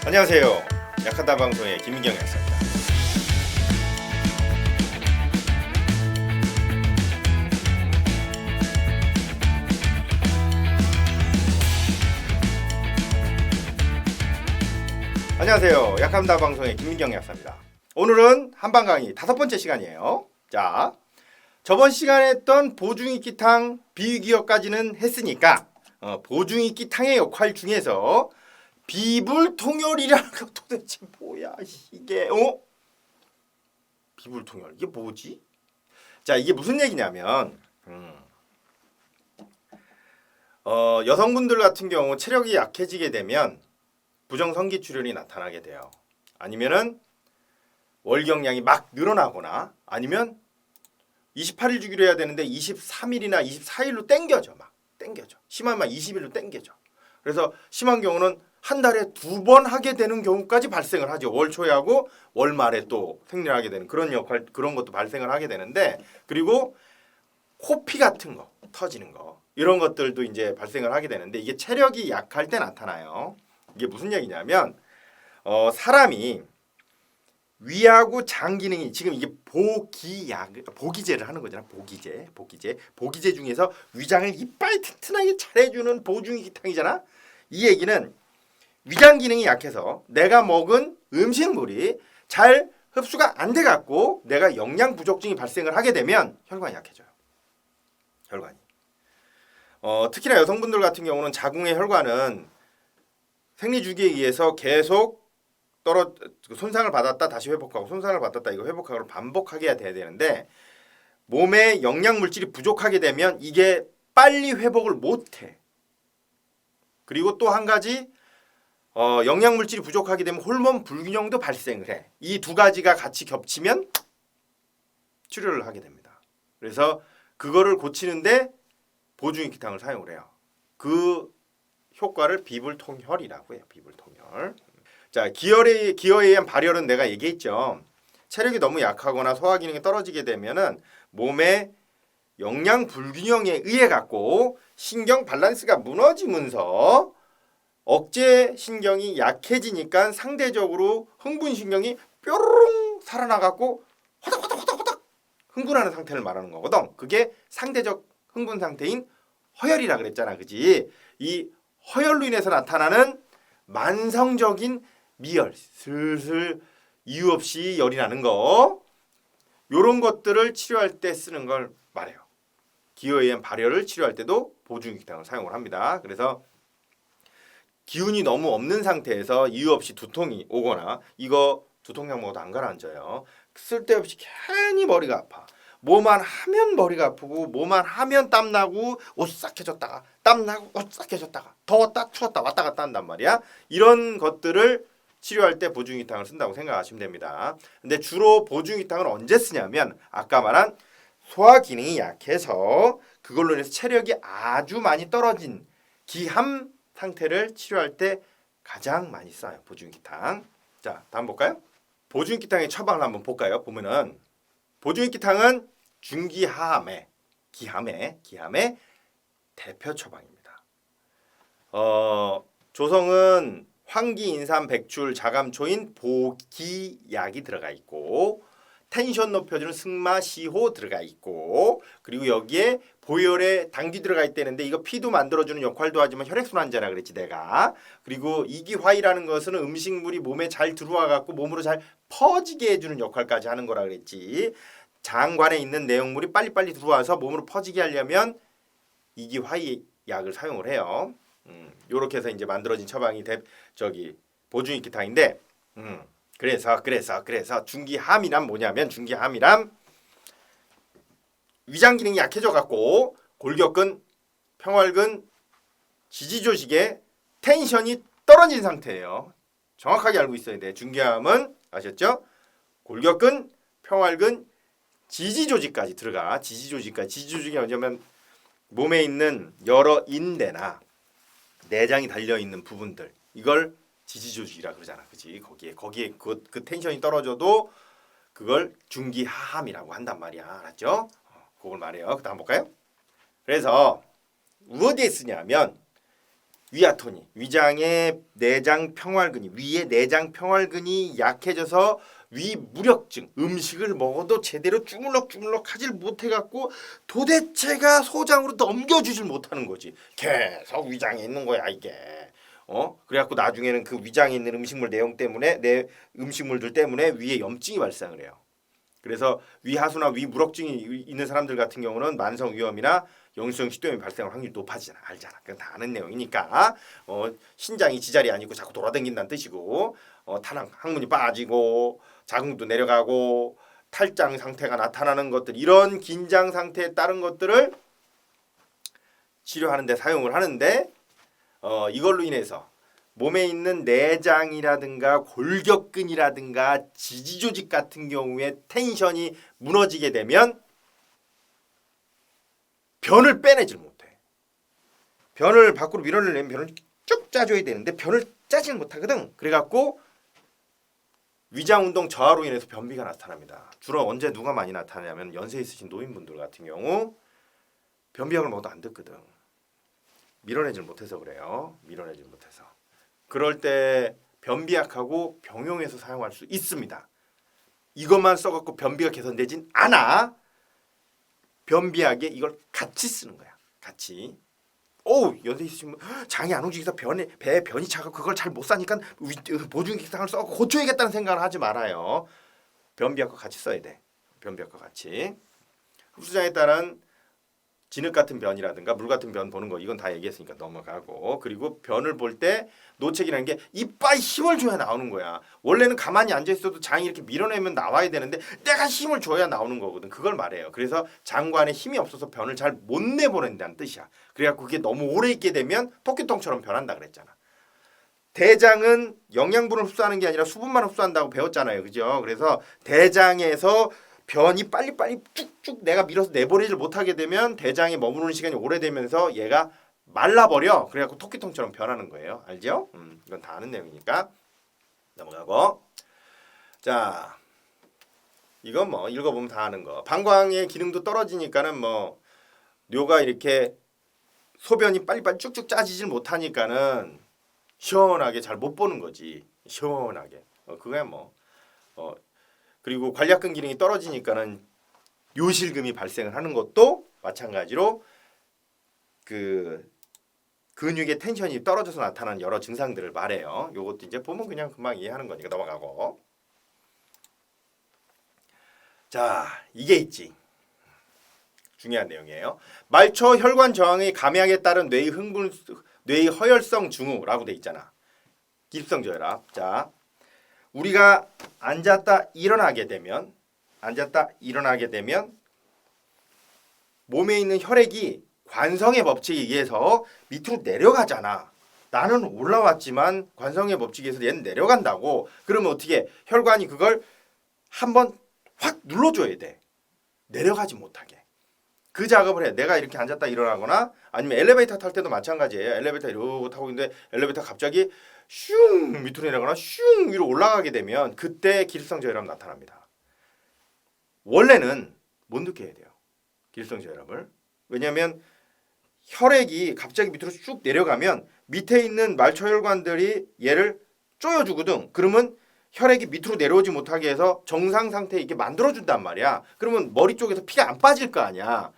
안녕하세요. 약하다 방송의 김민경 약사입니다. 안녕하세요. 약하다 방송의 김민경 약사입니다. 오늘은 한방 강의 5번째 시간이에요. 자, 저번 시간에 했던 보중이끼탕 비위기역까지는 했으니까 보중이끼탕의 역할 중에서 비불통혈이라는 거 도대체 뭐야 이게? 비불통혈 이게 뭐지? 자, 이게 무슨 얘기냐면 여성분들 같은 경우 체력이 약해지게 되면 부정성기출혈이 나타나게 돼요. 아니면은 월경량이 막 늘어나거나 아니면 28일 주기로 해야 되는데 23일이나 24일로 땡겨져. 심하면 20일로 땡겨져. 그래서 심한 경우는 한 달에 2번 하게 되는 경우까지 발생을 하죠. 월 초에 하고 월 말에 또 생리를 하게 되는 그런 것도 발생을 하게 되는데, 그리고 코피 같은 거 터지는 거 이런 것들도 이제 발생을 하게 되는데, 이게 체력이 약할 때 나타나요. 이게 무슨 얘기냐면 사람이 위하고 장 기능이 지금 이게 보기제를 하는 거잖아. 보기제 중에서 위장을 이빨 튼튼하게 잘해주는 보중이기탕이잖아. 이 얘기는 위장 기능이 약해서 내가 먹은 음식물이 잘 흡수가 안 돼 갖고 내가 영양 부족증이 발생을 하게 되면 혈관이 약해져요. 혈관이. 특히나 여성분들 같은 경우는 자궁의 혈관은 생리 주기에 의해서 계속 손상을 받았다 다시 회복하고 손상을 받았다 이거 회복하고 반복하게 돼야 되는데, 몸에 영양 물질이 부족하게 되면 이게 빨리 회복을 못해. 그리고 또 한 가지 영양 물질이 부족하게 되면 호르몬 불균형도 발생을 해. 이 두 가지가 같이 겹치면 출혈을 하게 됩니다. 그래서 그거를 고치는데 보중이기탕을 사용을 해요. 그 효과를 비불통혈이라고 해요. 비불통혈. 자, 기혈에 의한 발열은 내가 얘기했죠. 체력이 너무 약하거나 소화 기능이 떨어지게 되면은 몸의 영양 불균형에 의해 갖고 신경 밸런스가 무너지면서 억제 신경이 약해지니까 상대적으로 흥분 신경이 뾰로롱 살아나갖고 호닥호닥호닥호닥 흥분하는 상태를 말하는 거거든. 그게 상대적 흥분 상태인 허열이라 그랬잖아, 그지? 이 허열로 인해서 나타나는 만성적인 미열, 슬슬 이유 없이 열이 나는 거, 요런 것들을 치료할 때 쓰는 걸 말해요. 기혈에 의한 발열을 치료할 때도 보중이기탕을 사용을 합니다. 그래서 기운이 너무 없는 상태에서 이유 없이 두통이 오거나, 이거 두통약 먹어도 안 가라앉아요. 쓸데없이 괜히 머리가 아파. 뭐만 하면 머리가 아프고 뭐만 하면 땀나고 오싹해졌다가 땀나고 오싹해졌다가 더웠다 추웠다 왔다 갔다 한단 말이야. 이런 것들을 치료할 때 보중이기탕을 쓴다고 생각하시면 됩니다. 근데 주로 보중이기탕을 언제 쓰냐면 아까 말한 소화 기능이 약해서 그걸로 인해서 체력이 아주 많이 떨어진 기함 상태를 치료할 때 가장 많이 써요. 보중이기탕. 자, 다음 볼까요? 보중이기탕의 처방을 한번 볼까요? 보면은 보중이기탕은 중기하암의 기함의 대표 처방입니다. 조성은 황기, 인삼, 백출, 자감초인 보기약이 들어가 있고, 텐션 높여주는 승마, 시호 들어가 있고, 그리고 여기에 보혈에 당귀 들어가 있다는데 이거 피도 만들어주는 역할도 하지만 혈액순환제라 그랬지 내가. 그리고 이기화이라는 것은 음식물이 몸에 잘 들어와 갖고 몸으로 잘 퍼지게 해주는 역할까지 하는 거라 그랬지. 장관에 있는 내용물이 빨리빨리 들어와서 몸으로 퍼지게 하려면 이기화이 약을 사용을 해요. 요렇게 해서 이제 만들어진 처방이 보중이기탕인데, 그래서 중기함이란 뭐냐면, 중기함이란 위장 기능이 약해져 갖고 골격근, 평활근, 지지조직의 텐션이 떨어진 상태예요. 정확하게 알고 있어야 돼. 중기함은 아셨죠? 골격근, 평활근, 지지조직까지 들어가. 지지조직이 뭐냐면 몸에 있는 여러 인대나 내장이 달려있는 부분들, 이걸 지지조직이라 그러잖아, 그지? 거기에 그 텐션이 떨어져도 그걸 중기하함이라고 한단 말이야, 알았죠? 그걸 말해요. 그다음 볼까요? 그래서 어디에 쓰냐면 위아토니, 위장의 내장 평활근이, 위의 내장 평활근이 약해져서 위무력증, 음식을 먹어도 제대로 주물럭주물럭 하질 못해갖고 도대체가 소장으로 넘겨주질 못하는 거지. 계속 위장에 있는 거야 이게. 그래갖고 나중에는 그 위장에 있는 음식물 내용 때문에 내 음식물들 때문에 위에 염증이 발생을 해요. 그래서 위하수나 위무력증이 있는 사람들 같은 경우는 만성 위염이나 역류성 식도염이 발생할 확률이 높아지잖아. 알잖아. 그건 다 아는 내용이니까. 신장이 지자리 안 있고 자꾸 돌아다닌다는 뜻이고, 항문이 빠지고 자궁도 내려가고 탈장 상태가 나타나는 것들, 이런 긴장 상태에 따른 것들을 치료하는 데 사용을 하는데, 이걸로 인해서 몸에 있는 내장이라든가 골격근이라든가 지지조직 같은 경우에 텐션이 무너지게 되면 변을 빼내질 못해. 변을 밖으로 밀어내려면 변을 쭉 짜줘야 되는데 변을 짜질 못하거든. 그래갖고 위장운동 저하로 인해서 변비가 나타납니다. 주로 언제 누가 많이 나타나냐면 연세 있으신 노인분들 같은 경우 변비약을 먹어도 안 듣거든. 밀어내질 못해서 그래요. 밀어내질 못해서. 그럴 때 변비약하고 병용해서 사용할 수 있습니다. 이것만 써갖고 변비가 개선되진 않아. 변비약에 이걸 같이 쓰는 거야. 같이. 연세 있으시면 장이 안 움직여서 배에 변이 차가 그걸 잘 못 사니까 보증기상을 써 고쳐야겠다는 생각을 하지 말아요. 변비약과 같이 써야 돼. 변비약과 같이. 흡수장에 따른 진흙 같은 변이라든가 물 같은 변 보는 거 이건 다 얘기했으니까 넘어가고, 그리고 변을 볼 때 노책이라는 게 이빨에 힘을 줘야 나오는 거야. 원래는 가만히 앉아 있어도 장이 이렇게 밀어내면 나와야 되는데 내가 힘을 줘야 나오는 거거든. 그걸 말해요. 그래서 장관에 힘이 없어서 변을 잘 못 내보낸다는 뜻이야. 그래갖고 그게 너무 오래 있게 되면 토끼똥처럼 변한다 그랬잖아. 대장은 영양분을 흡수하는 게 아니라 수분만 흡수한다고 배웠잖아요. 그죠? 그래서 대장에서 변이 빨리빨리 쭉쭉 내가 밀어서 내보내질 못하게 되면 대장에 머무르는 시간이 오래되면서 얘가 말라버려. 그래갖고 토끼통처럼 변하는 거예요. 알죠? 이건 다 아는 내용이니까 넘어가고. 자, 이건 뭐 읽어보면 다 아는 거. 방광의 기능도 떨어지니까는 뭐 뇨가 이렇게 소변이 빨리빨리 쭉쭉 짜지질 못하니까는 시원하게 잘 못 보는 거지. 시원하게. 그거야 뭐. 그리고 관략근 기능이 떨어지니까는 요실금이 발생을 하는 것도 마찬가지로 그 근육의 텐션이 떨어져서 나타나는 여러 증상들을 말해요. 요것도 이제 보면 그냥 금방 이해하는 거니까 넘어가고. 자, 이게 있지. 중요한 내용이에요. 말초 혈관 저항의 감약에 따른 뇌의 허혈성 증후라고 돼 있잖아. 기습성 저혈압. 자, 우리가 앉았다 일어나게 되면 몸에 있는 혈액이 관성의 법칙에 의해서 밑으로 내려가잖아. 나는 올라왔지만 관성의 법칙에 의해서 얘는 내려간다고. 그러면 어떻게 혈관이 그걸 한번 확 눌러줘야 돼. 내려가지 못하게. 그 작업을 해. 내가 이렇게 앉았다 일어나거나 아니면 엘리베이터 탈 때도 마찬가지예요. 엘리베이터 이러고 타고 있는데 엘리베이터 갑자기 슝 밑으로 내려가거나 슝 위로 올라가게 되면 그때 기습성 저혈압 나타납니다. 원래는 못 느껴야 돼요. 기습성 저혈압을. 왜냐하면 혈액이 갑자기 밑으로 쭉 내려가면 밑에 있는 말초혈관들이 얘를 조여주거든. 그러면 혈액이 밑으로 내려오지 못하게 해서 정상 상태에 이렇게 만들어준단 말이야. 그러면 머리 쪽에서 피가 안 빠질 거 아니야.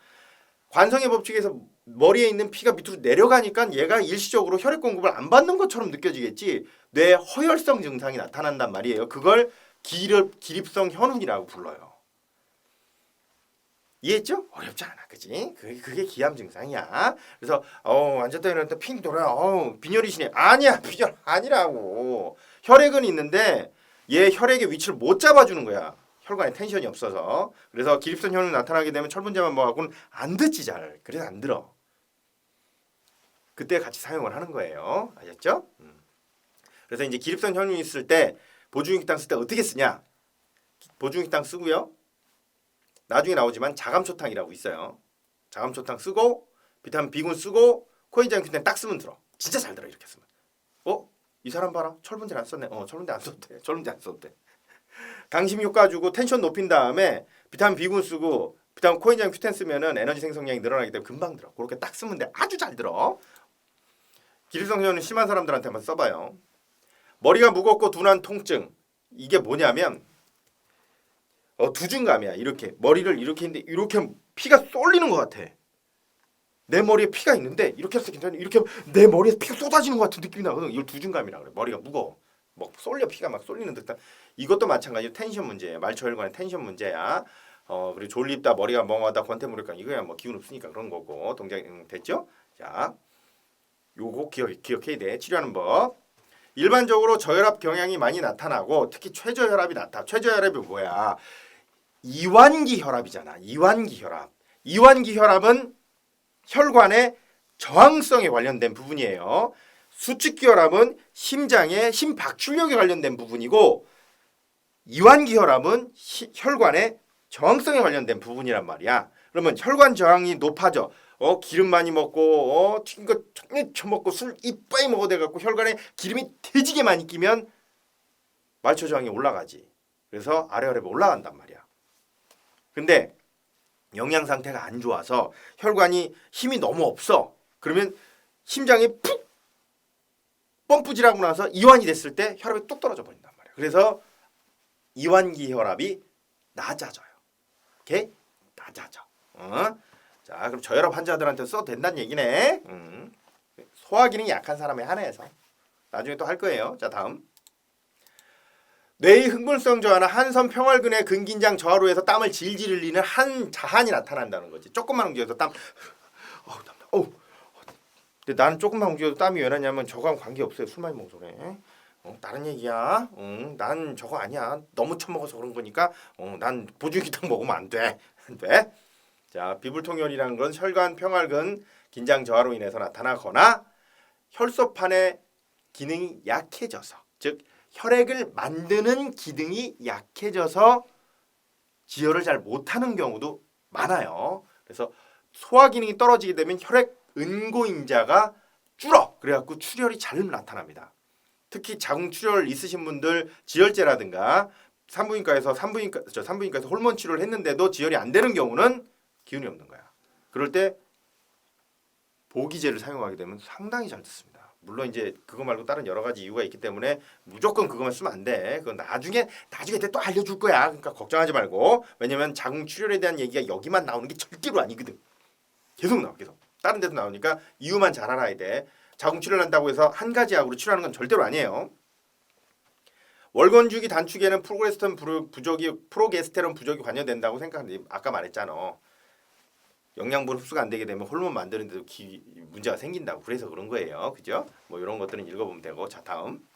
관성의 법칙에서 머리에 있는 피가 밑으로 내려가니까 얘가 일시적으로 혈액 공급을 안 받는 것처럼 느껴지겠지. 뇌 허혈성 증상이 나타난단 말이에요. 그걸 기립성 현운이라고 불러요. 이해했죠? 어렵지 않아, 그지? 그게 기암 증상이야. 그래서 앉았다 일어났다 핑 돌아요. 빈혈이시네. 아니야, 빈혈 아니라고. 혈액은 있는데 얘 혈액의 위치를 못 잡아주는 거야. 혈관에 텐션이 없어서. 그래서 기립성 현운이 나타나게 되면 철분제만 먹어갖고는 안 듣지 잘. 그래서 안 들어. 그때 같이 사용을 하는 거예요. 아셨죠? 그래서 이제 기립성 현운이 있을 때 보증익당 쓸 때 어떻게 쓰냐? 보증익당 쓰고요. 나중에 나오지만 자감초탕이라고 있어요. 자감초탕 쓰고 비타민 B군 쓰고 코엔자임 Q10 딱 쓰면 들어. 진짜 잘 들어 이렇게 쓰면. 이 사람 봐라. 철분제 안 썼네. 철분제 안 썼대. 철분제 안 썼대. 강심 효과 주고 텐션 높인 다음에 비타민 B군 쓰고 비타민 코엔자임 Q10 쓰면은 에너지 생성량이 늘어나기 때문에 금방 들어. 그렇게 딱 쓰면 돼. 아주 잘 들어. 기립성 저혈압 심한 사람들한테만 써봐요. 머리가 무겁고 둔한 통증. 이게 뭐냐면 두중감이야. 이렇게 머리를 이렇게 했는데 이렇게 피가 쏠리는 것 같아. 내 머리에 피가 있는데 이렇게 해서 괜찮아. 이렇게 내 머리에 피가 쏟아지는 것 같은 느낌이 나거든. 이걸 두중감이라 그래. 머리가 무거워. 막 쏠려 피가 막 쏠리는 듯한. 이것도 마찬가지로 텐션 문제예요. 말초혈관의 텐션 문제야. 그리고 졸립다, 머리가 멍하다, 권태무력감 이거야 뭐 기운 없으니까 그런 거고. 동작 됐죠? 자, 요거 기억해야 돼. 치료하는 법. 일반적으로 저혈압 경향이 많이 나타나고 특히 최저혈압이 나타. 최저혈압이 뭐야? 이완기 혈압이잖아. 이완기 혈압. 이완기 혈압은 혈관의 저항성에 관련된 부분이에요. 수축기 혈압은 심장의 심박출력에 관련된 부분이고 이완기 혈압은 혈관의 저항성에 관련된 부분이란 말이야. 그러면 혈관 저항이 높아져. 기름 많이 먹고 튀긴 거 처먹고 술 이빠이 먹어대 갖고 혈관에 기름이 되지게 많이 끼면 말초 저항이 올라가지. 그래서 아래혈압이 올라간단 말이야. 근데 영양 상태가 안 좋아서 혈관이 힘이 너무 없어. 그러면 심장이 푹 펌프질하고 나서 이완이 됐을 때 혈압이 뚝 떨어져 버린단 말이야. 그래서 이완기 혈압이 낮아져요. 오케이? 낮아져. 자, 그럼 저혈압 환자들한테 써도 된다는 얘기네. 소화 기능이 약한 사람에 한해서 나중에 또 할 거예요. 자, 다음. 뇌의 흥분성 저하나 한선 평활근의 근긴장 저하로 해서 땀을 질질 흘리는 한자한이 나타난다는 거지. 조금만 움직여도 땀. 근데 나는 조금만 움직여도 땀이 왜 나냐면 저거랑 관계 없어요. 술 많이 먹어서 그래. 다른 얘기야. 난 저거 아니야. 너무 처먹어서 그런 거니까. 난 보조기탕 먹으면 안 돼. 안 돼. 자, 비불통혈이라는 건 혈관 평활근 긴장 저하로 인해서 나타나거나 혈소판의 기능이 약해져서, 즉 혈액을 만드는 기능이 약해져서 지혈을 잘 못하는 경우도 많아요. 그래서 소화 기능이 떨어지게 되면 혈액 은고임자가 줄어. 그래갖고 출혈이 잘 나타납니다. 특히 자궁출혈 있으신 분들 지혈제라든가 산부인과에서 호르몬 치료를 했는데도 지혈이 안 되는 경우는 기운이 없는 거야. 그럴 때 보기제를 사용하게 되면 상당히 잘 듣습니다. 물론 이제 그거 말고 다른 여러 가지 이유가 있기 때문에 무조건 그것만 쓰면 안 돼. 그건 나중에 또 알려줄 거야. 그러니까 걱정하지 말고. 왜냐면 자궁출혈에 대한 얘기가 여기만 나오는 게 절대로 아니거든. 계속 나와. 계속. 다른 데도 나오니까 이유만 잘 알아야 돼. 자궁출혈 한다고 해서 한 가지 약으로 치료하는 건 절대로 아니에요. 월건주기 단축에는 프로게스테론 부족이 관여된다고 생각하는데 아까 말했잖아. 영양분 흡수가 안 되게 되면 호르몬 만드는데도 문제가 생긴다고. 그래서 그런 거예요. 그죠? 뭐 이런 것들은 읽어보면 되고. 자, 다음.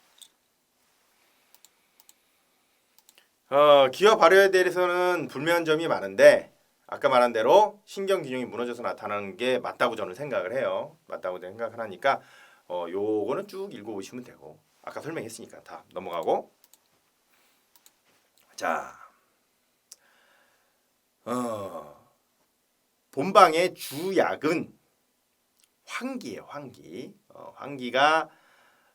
기와 발효에 대해서는 불명한 점이 많은데 아까 말한 대로 신경균형이 무너져서 나타나는 게 맞다고 저는 생각을 해요. 맞다고 생각을 하니까 요거는 쭉 읽어보시면 되고. 아까 설명했으니까 다 넘어가고. 자, 본방의 주약은 황기예요. 황기. 황기가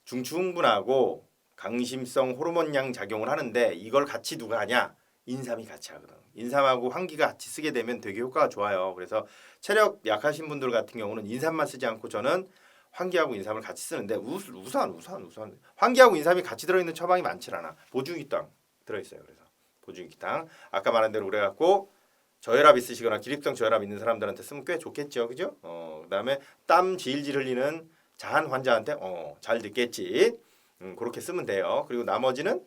중추흥분하고 강심성 호르몬양 작용을 하는데 이걸 같이 누가 하냐? 인삼이 같이 하거든. 인삼하고 황기가 같이 쓰게 되면 되게 효과가 좋아요. 그래서 체력 약하신 분들 같은 경우는 인삼만 쓰지 않고 저는 황기하고 인삼을 같이 쓰는데 우선 황기하고 인삼이 같이 들어있는 처방이 많지 않아. 보증기당 들어있어요. 그래서 보증기당 아까 말한 대로 그래갖고 저혈압 있으시거나 기립성 저혈압 있는 사람들한테 쓰면 꽤 좋겠죠. 그죠? 그다음에 땀 질질 흘리는 자한 환자한테 잘 듣겠지. 그렇게 쓰면 돼요. 그리고 나머지는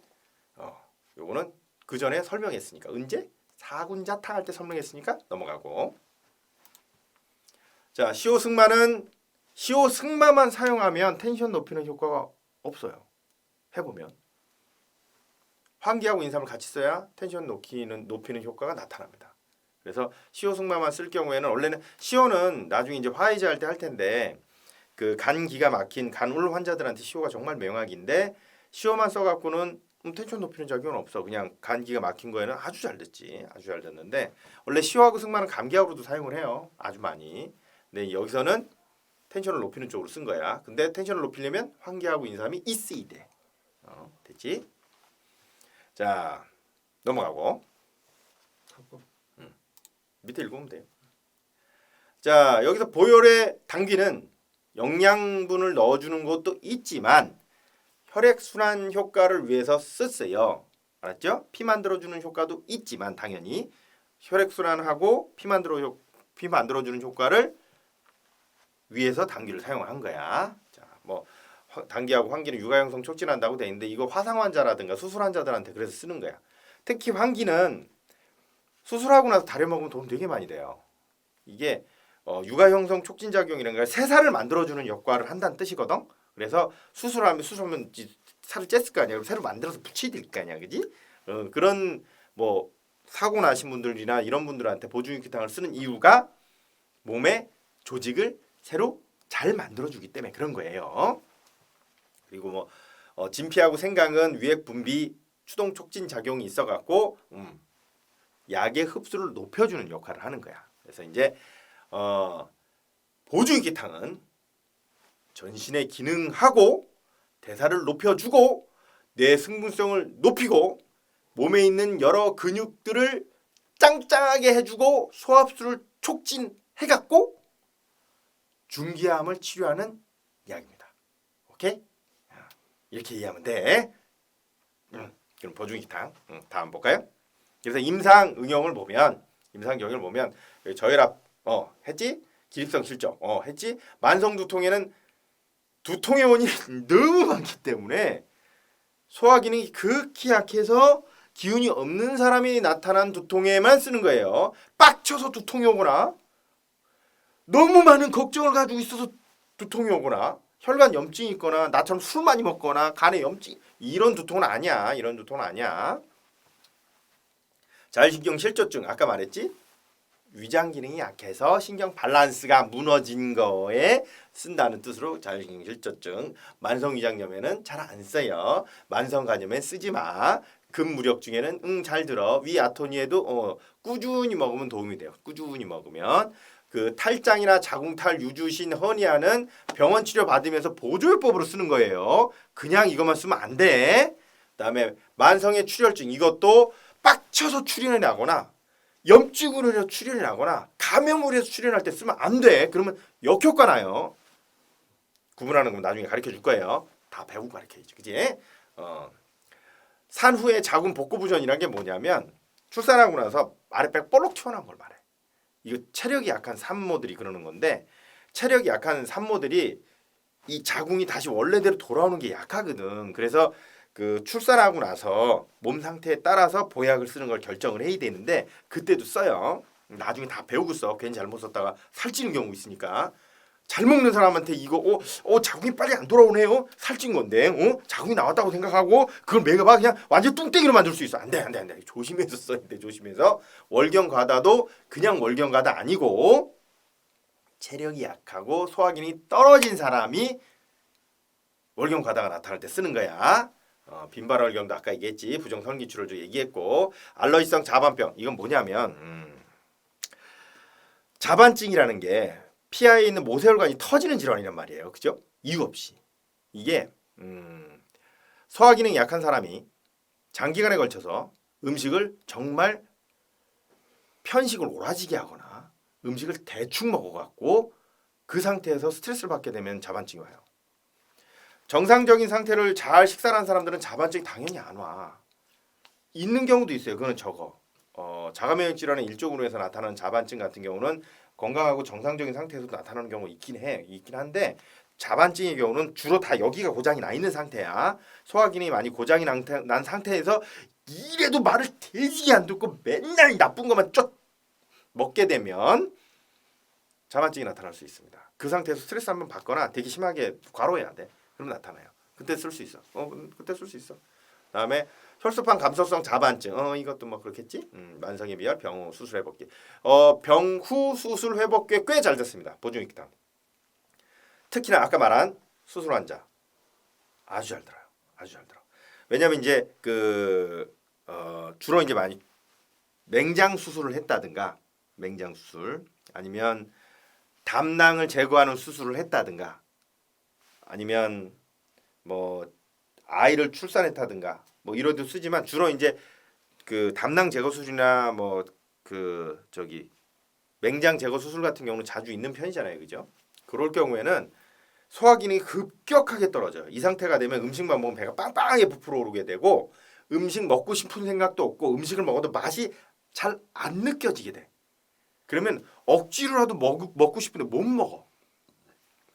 요거는 그 전에 설명했으니까 언제? 사군자탕 할 때 설명했으니까 넘어가고. 자, 시오승마만 사용하면 텐션 높이는 효과가 없어요. 해보면 황기하고 인삼을 같이 써야 텐션 높이는 효과가 나타납니다. 그래서 시오승마만 쓸 경우에는 원래는 시오는 나중에 이제 화이자 할 때 할 텐데 그 간 기가 막힌 간울 환자들한테 시오가 정말 명약인데 시오만 써갖고는 텐션 높이는 작용은 없어. 그냥 간 기가 막힌 거에는 아주 잘 듣지. 아주 잘 듣는데 원래 시오하고 승마는 감기약으로도 사용을 해요. 아주 많이. 근데 여기서는 텐션을 높이는 쪽으로 쓴 거야. 근데 텐션을 높이려면 황기하고 인삼이 있어야 돼. 됐지? 자, 넘어가고. 밑에 읽으면 돼요. 자, 여기서 보혈의 당귀는 영양분을 넣어주는 것도 있지만 혈액순환 효과를 위해서 쓰세요. 알았죠? 피 만들어주는 효과도 있지만 당연히 혈액순환하고 피 만들어주는 효과를 위해서 당귀를 사용한 거야. 자, 뭐 당귀하고 황기는 육아형성 촉진한다고 돼 있는데 이거 화상 환자라든가 수술 환자들한테 그래서 쓰는 거야. 특히 황기는 수술하고 나서 다려 먹으면 도움 되게 많이 돼요. 이게 육아형성 촉진 작용이라는 게 새살을 만들어주는 역할을 한다는 뜻이거든. 그래서 수술하면 살을 쨌을 거 아니야. 새로 만들어서 붙여야 될 거 아니야, 그지? 그런 뭐 사고 나신 분들이나 이런 분들한테 보조육기탕을 쓰는 이유가 몸의 조직을 새로 잘 만들어주기 때문에 그런 거예요. 그리고 뭐 진피하고 생강은 위액 분비 추동 촉진 작용이 있어갖고 약의 흡수를 높여주는 역할을 하는 거야. 그래서 이제 보조육기탕은 전신의 기능하고 대사를 높여주고 뇌 승분성을 높이고 몸에 있는 여러 근육들을 짱짱하게 해주고 소화흡수를 촉진해갖고 중기암을 치료하는 약입니다. 오케이? 이렇게 이해하면 돼. 그럼 보조육기탕 다음 볼까요? 그래서 임상응용을 보면 저혈압 했지? 기립성 실종 했지? 만성 두통에는 두통의 원인이 너무 많기 때문에 소화 기능이 극히 약해서 기운이 없는 사람이 나타난 두통에만 쓰는 거예요. 빡쳐서 두통이 오거나 너무 많은 걱정을 가지고 있어서 두통이 오거나 혈관 염증이 있거나 나처럼 술 많이 먹거나 간에 염증 이런 두통은 아니야. 이런 두통은 아니야. 자율신경 실조증 아까 말했지? 위장 기능이 약해서 신경 밸런스가 무너진 거에 쓴다는 뜻으로 자율신경 실조증. 만성 위장염에는 잘 안 써요. 만성 간염에 쓰지 마. 급무력증에는 잘 들어. 위 아토니에도 꾸준히 먹으면 도움이 돼요. 꾸준히 먹으면. 그 탈장이나 자궁탈, 유주신, 허니아는 병원 치료 받으면서 보조요법으로 쓰는 거예요. 그냥 이것만 쓰면 안 돼. 그다음에 만성의 출혈증 이것도 빡쳐서 출혈이 나거나 염증으로 해서 출혈이 나거나 감염으로 해서 출혈할 때 쓰면 안 돼. 그러면 역효과 나요. 구분하는 건 나중에 가르쳐 줄 거예요. 다 배우고 가르쳐야지. 그지? 산후의 자궁 복구부전이라는 게 뭐냐면 출산하고 나서 아랫배가 볼록 튀어나온 걸 말해. 이거 체력이 약한 산모들이 그러는 건데 체력이 약한 산모들이 이 자궁이 다시 원래대로 돌아오는 게 약하거든. 그래서 그 출산하고 나서 몸 상태에 따라서 보약을 쓰는 걸 결정을 해야 되는데 그때도 써요. 나중에 다 배우고 써. 괜히 잘못 썼다가 살찌는 경우 있으니까. 잘 먹는 사람한테 이거 자궁이 빨리 안 돌아오네요. 살찐 건데 자궁이 나왔다고 생각하고 그걸 먹여봐 그냥 완전 뚱땡이로 만들 수 있어. 안 돼. 조심해서 써야 돼. 조심해서. 월경과다도 그냥 월경과다 아니고 체력이 약하고 소화기능이 떨어진 사람이 월경과다가 나타날 때 쓰는 거야. 빈발월경도 아까 얘기했지. 부정선기출혈도 얘기했고 알러지성 자반병 이건 뭐냐면 자반증이라는 게 피하에 있는 모세혈관이 터지는 질환이란 말이에요. 그죠? 이유 없이. 이게 소화기능이 약한 사람이 장기간에 걸쳐서 음식을 정말 편식을 오라지게 하거나 음식을 대충 먹어갖고 그 상태에서 스트레스를 받게 되면 자반증이 와요. 정상적인 상태를 잘 식사를 한 사람들은 자반증이 당연히 안 와. 있는 경우도 있어요. 그거는 적어. 자가면역 질환의 일종으로 해서 나타나는 자반증 같은 경우는 건강하고 정상적인 상태에서도 나타나는 경우가 있긴 한데 자반증의 경우는 주로 다 여기가 고장이 나 있는 상태야. 소화기능이 많이 고장이 난 상태에서 이래도 말을 되지게 안 듣고 맨날 나쁜 것만 쭉 먹게 되면 자반증이 나타날 수 있습니다. 그 상태에서 스트레스 한번 받거나 되게 심하게 과로해야 돼. 그럼 나타나요. 그때 쓸 수 있어. 그때 쓸 수 있어. 그다음에 혈소판 감소성 자반증. 이것도 뭐 그렇겠지. 만성에 비할 병후 수술 회복기. 병후 수술 회복기에 꽤 잘 됐습니다. 보조육기탕. 특히나 아까 말한 수술 환자 아주 잘 들어요. 아주 잘 들어. 왜냐면 이제 주로 이제 많이 맹장 수술을 했다든가 맹장 수술 아니면 담낭을 제거하는 수술을 했다든가 아니면 뭐 아이를 출산했다든가 뭐 이런 데 쓰지만 주로 이제 그 담낭 제거 수술이나 뭐 맹장 제거 수술 같은 경우는 자주 있는 편이잖아요. 그죠? 그럴 경우에는 소화 기능이 급격하게 떨어져요. 이 상태가 되면 음식만 먹으면 배가 빵빵하게 부풀어 오르게 되고 음식 먹고 싶은 생각도 없고 음식을 먹어도 맛이 잘 안 느껴지게 돼. 그러면 억지로라도 먹고 싶은데 못 먹어.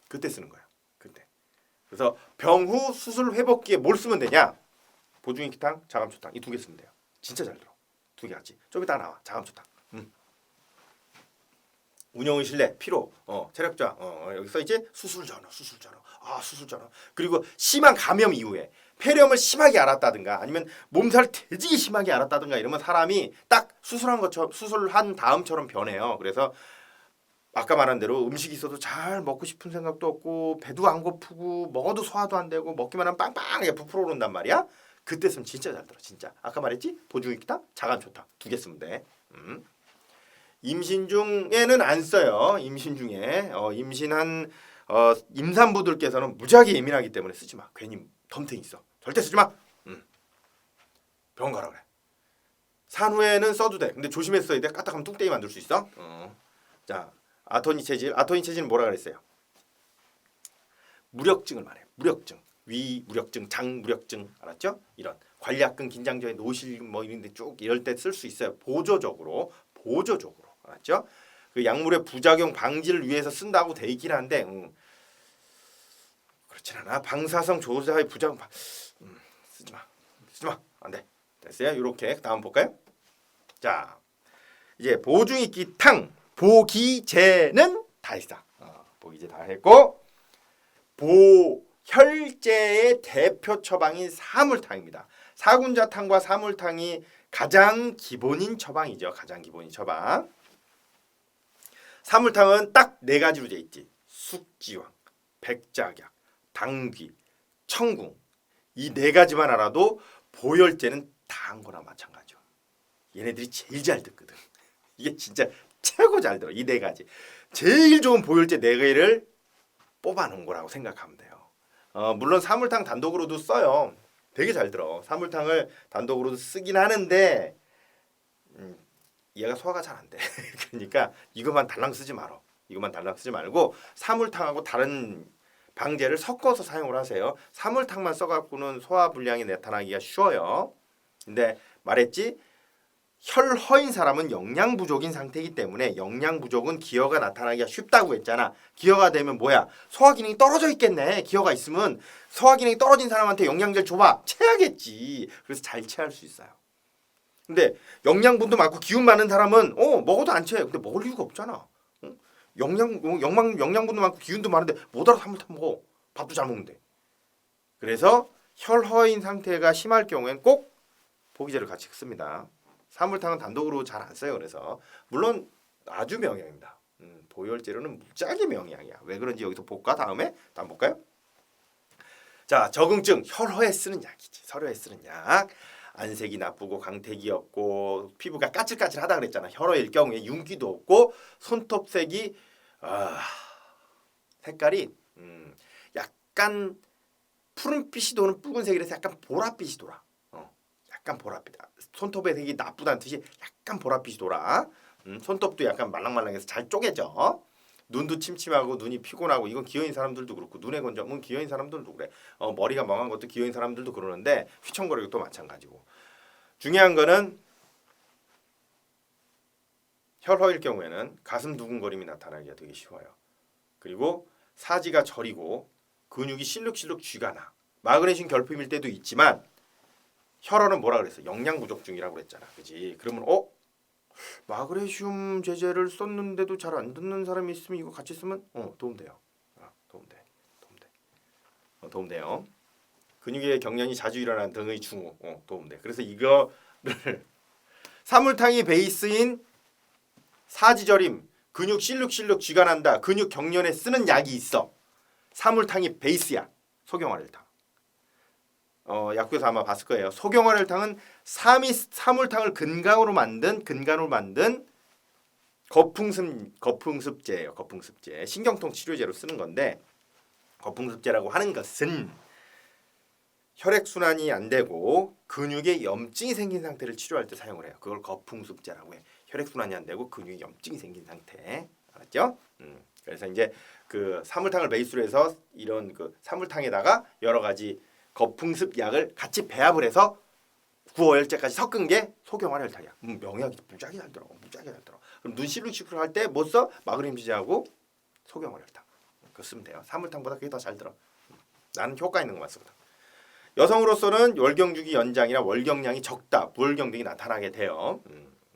그때 쓰는 거야. 그때. 그래서 병 후 수술 회복기에 뭘 쓰면 되냐? 보중이기탕, 자감초탕 이 두 개 쓰면 돼요. 진짜 잘 들어. 두 개 같이. 좀 이따 나와. 자감초탕. 운영의 신뢰, 피로, 체력 저하. 여기 써 있지? 수술 전후. 수술 전후. 그리고 심한 감염 이후에 폐렴을 심하게 앓았다든가 아니면 몸살 되게 심하게 앓았다든가 이러면 사람이 딱 수술한 다음처럼 변해요. 그래서 아까 말한 대로 음식이 있어도 잘 먹고 싶은 생각도 없고 배도 안 고프고 먹어도 소화도 안 되고 먹기만 하면 빵빵하게 부풀어 오른단 말이야. 그때 쓰면 진짜 잘 들어. 진짜. 아까 말했지? 보중이기탕, 자감초탕 두 개 쓰면 돼. 임신 중에는 안 써요. 임신 중에 임신한 임산부들께서는 무지하게 예민하기 때문에 쓰지 마. 괜히 덤탱이 있어. 절대 쓰지 마. 병원 가라 그래. 산후에는 써도 돼. 근데 조심해서 써야 돼. 까딱하면 뚱땡이 만들 수 있어. 자, 아토니 체질은 뭐라 그랬어요? 무력증을 말해. 무력증. 위 무력증, 장 무력증 알았죠? 이런 관략근 긴장저해 노실 뭐 이런데 쭉 이럴 때 쓸 수 있어요. 보조적으로 알았죠? 그 약물의 부작용 방지를 위해서 쓴다고 돼 있긴 한데 그렇진 않아. 방사성 조사의 부작용 쓰지 마. 안 돼. 됐어요? 이렇게 다음 볼까요? 자, 이제 보중이기탕, 보기제는 다 했어. 보기제 다 했고 보혈제의 대표 처방인 사물탕입니다. 사군자탕과 사물탕이 가장 기본인 처방이죠. 가장 기본인 처방. 사물탕은 딱 네 가지로 돼 있지. 숙지황, 백작약, 당귀, 청궁. 이 네 가지만 알아도 보혈제는 다 한 거나 마찬가지죠. 얘네들이 제일 잘 듣거든. 이게 진짜 최고 잘 들어. 이 네 가지. 제일 좋은 보혈제 네 개를 뽑아놓은 거라고 생각하면 돼요. 물론 사물탕 단독으로도 써요. 되게 잘 들어. 사물탕을 단독으로도 쓰긴 하는데 얘가 소화가 잘 안 돼. 그러니까 이것만 달랑 쓰지 말어. 이것만 달랑 쓰지 말고 사물탕하고 다른 방제를 섞어서 사용을 하세요. 사물탕만 써갖고는 소화 불량이 나타나기가 쉬워요. 근데 말했지? 혈허인 사람은 영양 부족인 상태이기 때문에 영양 부족은 기여가 나타나기가 쉽다고 했잖아. 기여가 되면 뭐야? 소화 기능이 떨어져 있겠네. 기여가 있으면 소화 기능이 떨어진 사람한테 영양제를 줘봐. 체하겠지. 그래서 잘 체할 수 있어요. 근데 영양분도 많고 기운 많은 사람은 먹어도 안 체해. 근데 먹을 이유가 없잖아. 영양분도 많고 기운도 많은데 못 알아서 한 번 더 먹어. 밥도 잘 먹는데. 그래서 혈허인 상태가 심할 경우엔 꼭 보기제를 같이 씁니다. 사물탕은 단독으로 잘 안 써요. 그래서 물론 아주 명약입니다. 보혈제로는 무지하게 명약이야. 왜 그런지 여기서 볼까? 다음 볼까요? 자, 적응증 혈허에 쓰는 약이지. 설효에 쓰는 약. 안색이 나쁘고 강택이 없고 피부가 까칠까칠하다 그랬잖아. 혈허일 경우에 윤기도 없고 손톱색이 색깔이 약간 푸른빛이 도는 붉은색이라서 약간 보랏빛이 돌아. 약간 보랏빛. 손톱의 색이 나쁘다는 뜻이 약간 보랏빛이 돌아. 손톱도 약간 말랑말랑해서 잘 쪼개져. 눈도 침침하고 눈이 피곤하고 이건 기여인 사람들도 그렇고 눈의 건조함은 기여인 사람들도 그래. 머리가 멍한 것도 기여인 사람들도 그러는데 휘청거리고 또 마찬가지고. 중요한 거는 혈허일 경우에는 가슴 두근거림이 나타나기가 되게 쉬워요. 그리고 사지가 저리고 근육이 실룩실룩 쥐가 나. 마그네슘 결핍일 때도 있지만 혈허는 뭐라 그랬어? 영양 부족증이라고 그랬잖아. 그지? 그러면 마그네슘 제제를 썼는데도 잘 안 듣는 사람이 있으면 이거 같이 쓰면 도움 돼요. 도움 돼요. 근육의 경련이 자주 일어나는 등의 증후 도움 돼. 그래서 이거를 사물탕이 베이스인 사지저림, 근육 실룩실룩 쥐가 난다, 근육 경련에 쓰는 약이 있어. 사물탕이 베이스야. 소경화를탕. 약국에서 아마 봤을 거예요. 소경화를탕은 사물탕을 근간으로 만든 거풍습제예요. 거풍습제. 신경통 치료제로 쓰는 건데 거풍습제라고 하는 것은 혈액 순환이 안 되고 근육에 염증이 생긴 상태를 치료할 때 사용을 해요. 그걸 거풍습제라고 해. 혈액 순환이 안 되고 근육에 염증이 생긴 상태. 알았죠? 그래서 이제 그 사물탕을 베이스로 해서 이런 그 사물탕에다가 여러 가지 거풍습 약을 같이 배합을 해서 구어혈제까지 섞은 게 소경화 혈탕이야. 명약이 무지하게 잘 들어. 무지하게 잘 들어. 그럼 눈 시룩시룩 할때 뭐 써? 마그네슘 지하고 소경화 혈탕. 그거 쓰면 돼요. 사물탕보다 그게 더 잘 들어. 나는 효과 있는 것만 쓰거든. 여성으로서는 월경주기 연장이나 월경량이 적다, 부월경 등이 나타나게 돼요.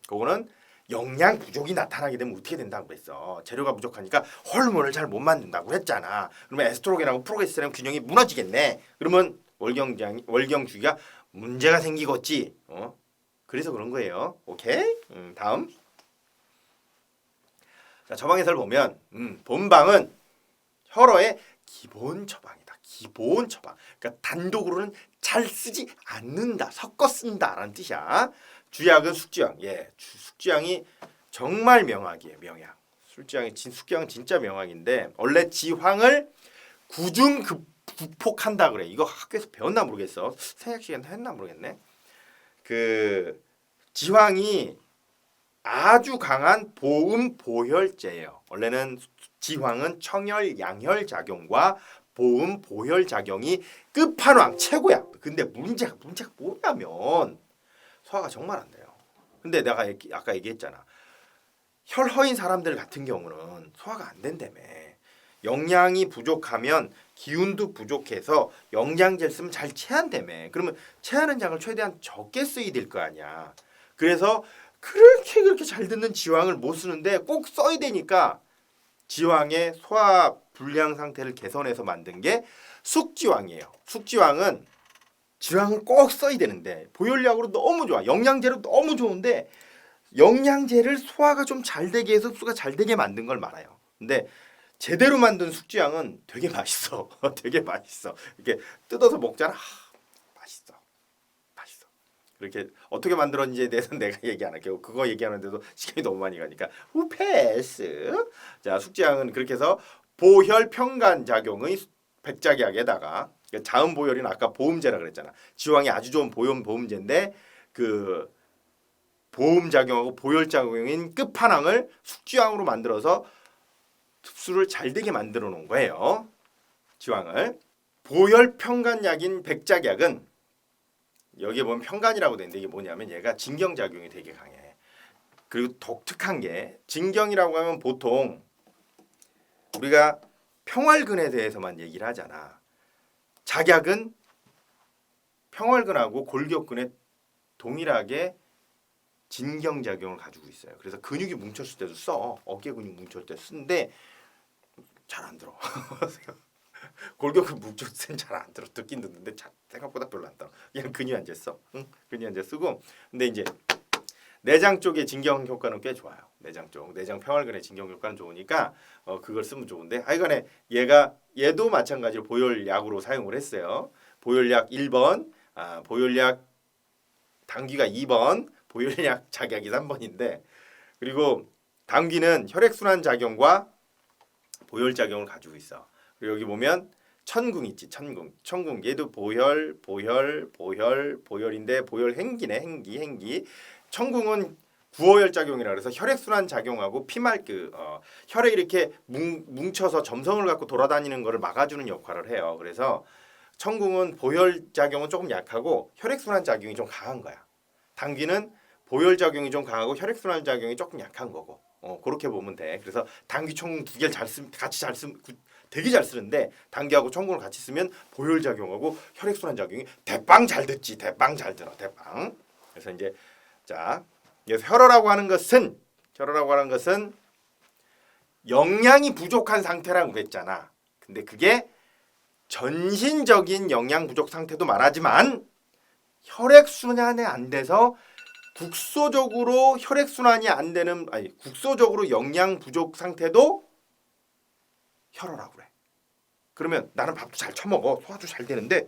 그거는 영양 부족이 나타나게 되면 어떻게 된다고 그랬어. 재료가 부족하니까 호르몬을 잘 못 만든다고 했잖아. 그러면 에스트로겐하고 프로게스테론 균형이 무너지겠네. 그러면 월경주기가 문제가 생기겠지. 그래서 그런 거예요. 오케이? 다음. 자, 처방에서를 보면 본방은 혈어의 기본 처방이다. 기본 처방. 그러니까 단독으로는 잘 쓰지 않는다. 섞어 쓴다라는 뜻이야. 주약은 숙지향. 예, 숙지향이 정말 명약이에요. 명약. 숙지향은 진짜 명약인데 원래 지황을 구중 극복한다 그래. 이거 학교에서 배웠나 모르겠어. 생약 시간 했나 모르겠네. 그 지황이 아주 강한 보음 보혈제예요. 원래는 지황은 청혈 양혈 작용과 보음 보혈 작용이 끝판왕 최고야. 근데 문제가 뭐냐면 소화가 정말 안 돼요. 근데 내가 아까 얘기했잖아. 혈허인 사람들 같은 경우는 소화가 안 된다며. 영양이 부족하면 기운도 부족해서 영양제를 쓰면 잘 체한다며. 그러면 체하는 양을 최대한 적게 써야 될 거 아니야. 그래서 그렇게 잘 듣는 지황을 못 쓰는데 꼭 써야 되니까 지황의 소화 불량 상태를 개선해서 만든 게 숙지황이에요. 숙지황은 지황을 꼭 써야 되는데 보혈약으로 너무 좋아. 영양제로 너무 좋은데 영양제를 소화가 좀 잘 되게 해서 흡수가 잘 되게 만든 걸 말아요. 근데 제대로 만든 숙지향은 되게 맛있어. 되게 맛있어. 이렇게 뜯어서 먹잖아. 맛있어. 맛있어. 그렇게 어떻게 만들었는지에 대해서는 내가 얘기 안 할게요. 그거 얘기하는데도 시간이 너무 많이 가니까 패스. 자, 숙지향은 그렇게 해서 보혈 평간 작용의 백작약에다가 자음 보혈이는 아까 보음제라 그랬잖아. 지황이 아주 좋은 보음제인데 그 보음 작용하고 보혈 작용인 끝판왕을 숙지황으로 만들어서 흡수를 잘 되게 만들어 놓은 거예요. 지황을. 보혈 평간약인 백작약은 여기에 보면 평간이라고 되는데 이게 뭐냐면 얘가 진경 작용이 되게 강해. 그리고 독특한 게 진경이라고 하면 보통 우리가 평활근에 대해서만 얘기를 하잖아. 작약은 평활근하고 골격근에 동일하게 진경작용을 가지고 있어요. 그래서 근육이 뭉쳤을 때도 써. 어깨 근육 뭉쳤을 때 쓰는데 잘 안 들어. 골격근 뭉쳤을 땐 잘 안 들어. 듣긴 듣는데 생각보다 별로 안 들어. 그냥 근육안제 써. 응? 근육안제 쓰고. 근데 이제 내장 쪽의 진경 효과는 꽤 좋아요. 내장 쪽. 내장 평활근의 진경 효과는 좋으니까 그걸 쓰면 좋은데 하여간에 얘도 마찬가지로 보혈약으로 사용을 했어요. 보혈약 1번, 보혈약 당귀가 2번, 보혈약 작약이 3번인데 그리고 당귀는 혈액순환 작용과 보혈 작용을 가지고 있어. 그리고 여기 보면 천궁 있지. 천궁 얘도 보혈인데 보혈 행기네. 행기. 천궁은 구어혈 작용이라 그래서 혈액순환 작용하고 피말 혈액이 이렇게 뭉쳐서 점성을 갖고 돌아다니는 것을 막아주는 역할을 해요. 그래서 천궁은 보혈 작용은 조금 약하고 혈액순환 작용이 좀 강한 거야. 당귀는 보혈 작용이 좀 강하고 혈액순환 작용이 조금 약한 거고. 그렇게 보면 돼. 그래서 당귀 천궁 두 개를 같이 잘 쓰면 되게 잘 쓰는데 당귀하고 천궁을 같이 쓰면 보혈 작용하고 혈액순환 작용이 대빵 잘 듣지. 대빵 잘 들어. 대빵. 그래서 이제 자, 그래서 혈어라고 하는 것은 영양이 부족한 상태라고 그랬잖아. 근데 그게 전신적인 영양 부족 상태도 말하지만 혈액순환이 안 돼서 국소적으로 혈액순환이 안 되는 국소적으로 영양 부족 상태도 혈어라고 그래. 그러면 나는 밥도 잘 처먹어. 소화도 잘 되는데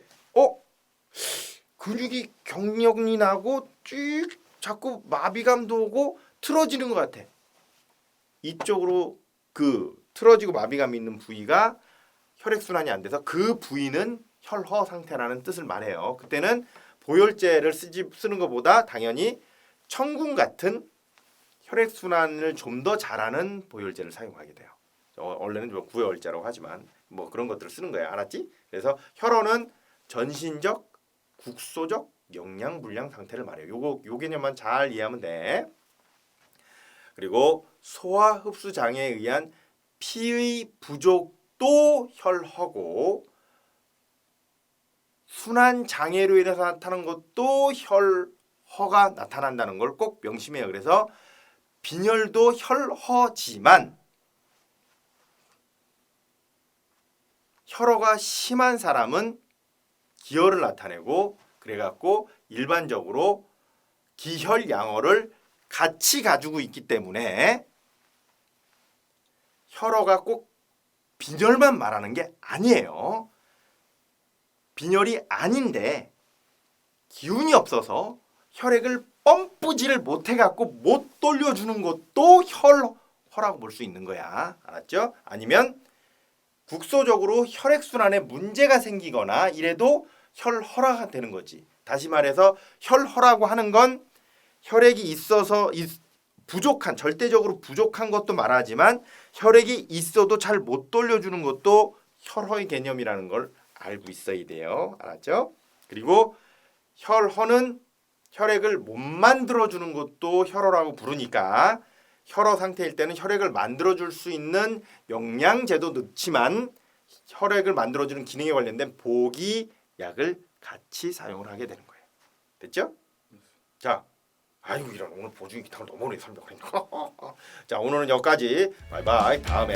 근육이 경련이 나고 쭉 자꾸 마비감도 오고 틀어지는 것 같아. 이쪽으로 그 틀어지고 마비감이 있는 부위가 혈액순환이 안 돼서 그 부위는 혈허 상태라는 뜻을 말해요. 그때는 보혈제를 쓰는 것보다 당연히 천궁 같은 혈액순환을 좀 더 잘하는 보혈제를 사용하게 돼요. 원래는 뭐 구회월자라고 하지만 뭐 그런 것들을 쓰는 거야. 알았지? 그래서 혈어는 전신적, 국소적 영양 불량 상태를 말해요. 요 개념만 잘 이해하면 돼. 그리고 소화 흡수 장애에 의한 피의 부족도 혈허고 순환 장애로 인해서 나타나는 것도 혈허가 나타난다는 걸 꼭 명심해요. 그래서 빈혈도 혈허지만 혈허가 심한 사람은 기혈을 나타내고 그래갖고 일반적으로 기혈양어를 같이 가지고 있기 때문에 혈어가 꼭 빈혈만 말하는 게 아니에요. 빈혈이 아닌데 기운이 없어서 혈액을 펌프질을 못해갖고 못 돌려주는 것도 혈허라고 볼 수 있는 거야. 알았죠? 아니면 국소적으로 혈액순환에 문제가 생기거나 이래도 혈허라가 되는 거지. 다시 말해서 혈허라고 하는 건 혈액이 있어서 부족한, 절대적으로 부족한 것도 말하지만 혈액이 있어도 잘 못 돌려주는 것도 혈허의 개념이라는 걸 알고 있어야 돼요. 알았죠? 그리고 혈허는 혈액을 못 만들어주는 것도 혈허라고 부르니까 혈허 상태일 때는 혈액을 만들어줄 수 있는 영양제도 넣지만 혈액을 만들어주는 기능에 관련된 보기약을 같이 사용을 하게 되는 거예요. 됐죠? 자, 아이고 이런 오늘 보증 기타를 너무 오래 설명하니까 자 오늘은 여기까지. 바이바이. 다음에